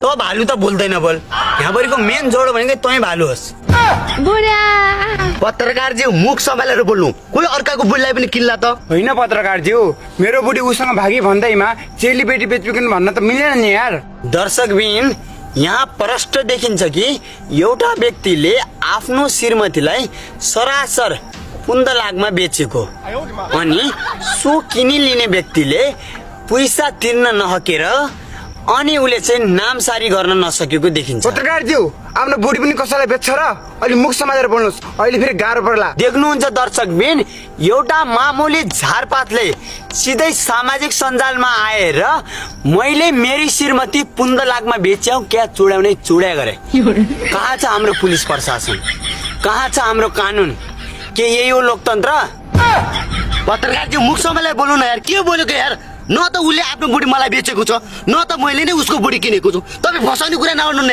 तो भालु त बोल्दैन बोल। यहाँभरिको मेन जोडो भनेको तँ भालु होस्। पत्रकारज्यू मुख सम्हालेर बोल्नु, कोही अर्काको बुढीलाई पनि किल्ला त होइन पत्रकारज्यू, मेरो बुढी उसँग भागी भन्दैमा चेलीबेटी बेचबिखन भन्न त मिलेन नि यार। दर्शकबिन, यहाँ प्रष्ट देखिन्छ कि एउटा व्यक्तिले आफ्नो श्रीमतीलाई सरासर पुन्दलागमा बेचेको, अनि सो किनिलिने व्यक्तिले पैसा तिर्न नहकेर अनि उसले चाहिँ नामसारी गर्न नसकेको देखिन्छ। पत्रकारज्यू, आफ्नो बुढी पनि कसैलाई बेच्छ र? अहिले मुख समातेर बोल्नुहोस्, अहिले फेरि गाह्रो पर्ला। देख्नुहुन्छ दर्शकबिन, एउटा मामुली झारपातले सिधै सामाजिक सञ्जालमा आएर मैले मेरी श्रीमती पुन्दलागमा बेच्याउ क्या चुडाउने चुड्या गरे। कहाँ छ हाम्रो पुलिस प्रशासन? कहाँ छ हाम्रो कानुन? के यही हो लोकतन्त्र? पत्रकारज्यू मुख सम्हालेर बोल्नु न यार, के बोलेको यार? न त उसले आफ्नो बुढी मलाई बेचेको छ, न त मैले नै उसको बुढी किनेको छु। तपाईँ फसाउने कुरा नगर्नु न।